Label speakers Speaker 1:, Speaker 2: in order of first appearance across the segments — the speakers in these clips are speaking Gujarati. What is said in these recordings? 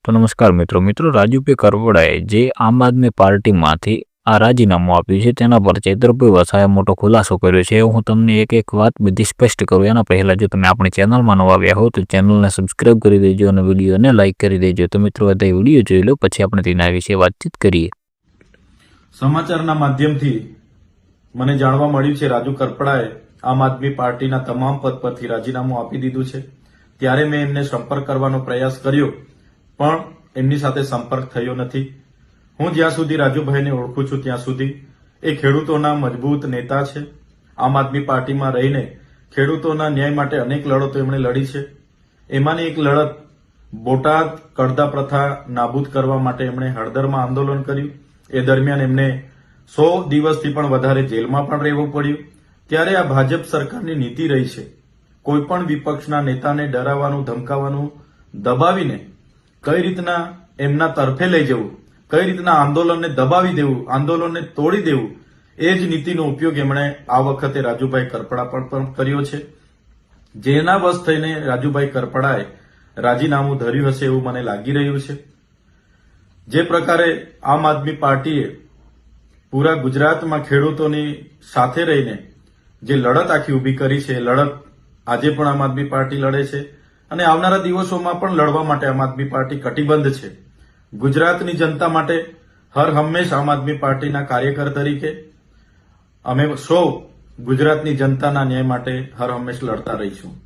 Speaker 1: તો નમસ્કાર મિત્રો રાજુભાઈ કરપડાએ જે આમ આદમી પાર્ટીમાંથી આ રાજીનામું આપ્યું છે તેના પર ચૈતરભાઈ વસાવાએ મોટો ખુલાસો કર્યો છે। હું તમને એક વાત બધી સ્પષ્ટ કરું એના પહેલા જો તમે આપણી ચેનલમાં નવા આવ્યા હો તો ચેનલને સબસ્ક્રાઇબ કરી દેજો અને વિડીયોને લાઇક કરી દેજો। તો મિત્રો બધા વિડીયો જોઈ લો પછી આપણે તેના વિશે વાતચીત કરીએ।
Speaker 2: સમાચારના માધ્યમથી મને જાણવા મળ્યું છે રાજુ કરપડાએ આમ આદમી પાર્ટીના તમામ પદ પરથી રાજીનામું આપી દીધું છે। ત્યારે મેં એમને સંપર્ક કરવાનો પ્રયાસ કર્યો પણ એમની સાથે સંપર્ક થયો નથી। હું જ્યાં સુધી રાજુભાઈને ઓળખું છું ત્યાં સુધી એ ખેડૂતોના મજબૂત નેતા છે। આમ આદમી પાર્ટીમાં રહીને ખેડૂતોના ન્યાય માટે અનેક લડતો એમણે લડી છે। એમાંની એક લડત બોટાદ કડદા પ્રથા નાબૂદ કરવા માટે એમણે હળદરમાં આંદોલન કર્યું। એ દરમિયાન એમને 100 દિવસથી પણ વધારે જેલમાં પણ રહેવું પડ્યું। ત્યારે આ ભાજપ સરકારની નીતિ રહી છે કોઈ પણ વિપક્ષના નેતાને ડરાવવાનું ધમકાવવાનું દબાવીને કઈ રીતના એમના તરફે લઈ જવું, કઈ રીતના આંદોલનને દબાવી દેવું, આંદોલનને તોડી દેવું, એ જ નીતિનો ઉપયોગ એમણે આ વખતે રાજુભાઈ કરપડા પર પણ કર્યો છે। જેના બસ થઈને રાજુભાઈ કરપડાએ રાજીનામું ધર્યું હશે એવું મને લાગી રહ્યું છે। જે પ્રકારે આમ આદમી પાર્ટીએ પૂરા ગુજરાતમાં ખેડૂતોની સાથે રહીને જે લડત આખી ઉભી કરી છે, લડત આજે પણ આમ આદમી પાર્ટી લડે છે અને આવનારા દિવસોમાં પણ લડવા માટે આમ આદમી પાર્ટી કટિબદ્ધ છે। ગુજરાતની જનતા માટે હર હંમેશ આમ આદમી પાર્ટીના કાર્યકર તરીકે અમે સૌ ગુજરાતની જનતાના ન્યાય માટે હર હંમેશ લડતા રહીશું।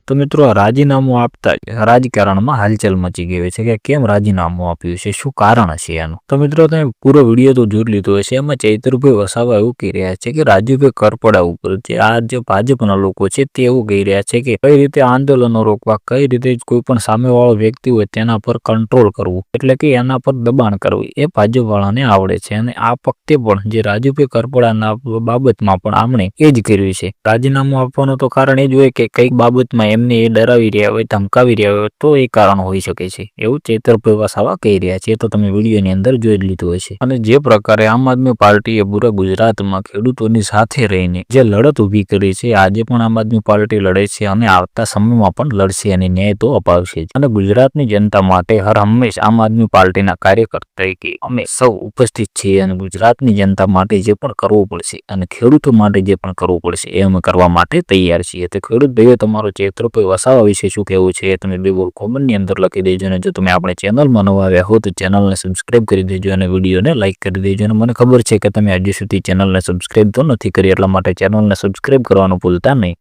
Speaker 1: તો મિત્રો રાજીનામું આપતા જ રાજકારણમાં હાલચાલ મચી ગઈ છે કે કેમ રાજીનામું આપ્યું છે, શું કારણ હશે એનું। તો મિત્રો તમે પૂરો વિડીયો તો જોઈ લીધો હશે। એમાં ચૈતરભાઈ વસાવા એવું કહી રહ્યા છે કે રાજુભાઈ કરપડા ઉપર જે ભાજપના લોકો છે તે એવું કહી રહ્યા છે કે કઈ રીતે આંદોલનો રોકવા, કઈ રીતે કોઈ પણ સામેવાળો વ્યક્તિ હોય તેના પર કંટ્રોલ કરવું, એટલે કે એના પર દબાણ કરવું એ ભાજપવાળાને આવડે છે। અને આ વખતે પણ જે રાજુભાઈ કરપડાના બાબતમાં પણ આમણે એ જ કર્યું છે। રાજીનામું આપવાનું તો કારણ એ જ હોય કે કઈક બાબતમાં એમને એ ડરાવી રહ્યા હોય, ધમકાવી રહ્યા હોય તો એ કારણ હોઈ શકે છે એવું ચૈતરભાઈ વસાવા કહી રહ્યા છે। તો તમે વિડીયોની અંદર જોઈ લીધું હશે। અને જે પ્રકારે આમ આદમી પાર્ટીએ પૂરા ગુજરાતમાં ખેડૂતોની સાથે રહીને જે લડત ઉભી કરી છે, આજે પણ આમ આદમી પાર્ટી લડે છે અને આવતા સમયમાં પણ લડશે અને ન્યાય તો અપાવશે જ। અને ગુજરાતની જનતા માટે હર હંમેશ આમ આદમી પાર્ટીના કાર્યકર તરીકે અમે સૌ ઉપસ્થિત છીએ અને ગુજરાતની જનતા માટે જે પણ કરવું પડશે અને ખેડૂતો માટે જે પણ કરવું પડશે એ અમે કરવા માટે તૈયાર છીએ। તો ખેડૂત ભાઈઓ તમારો ચૈતરભાઈ વસાવા વિશે શું કહેવું છે તમે બિલકુલ કોમેન્ટની અંદર લખી દેજો। અને જો તમે આપણે ચેનલમાં નવા આવ્યા હો તો ચેનલને સબસ્ક્રાઇબ કરી દેજો અને વિડીયોને લાઇક કરી દેજો। અને મને ખબર છે કે તમે હજી સુધી ચેનલને સબસ્ક્રાઇબ તો નથી કરી, એટલા માટે ચેનલને સબસ્ક્રાઇબ કરવાનું ભૂલતા નહીં।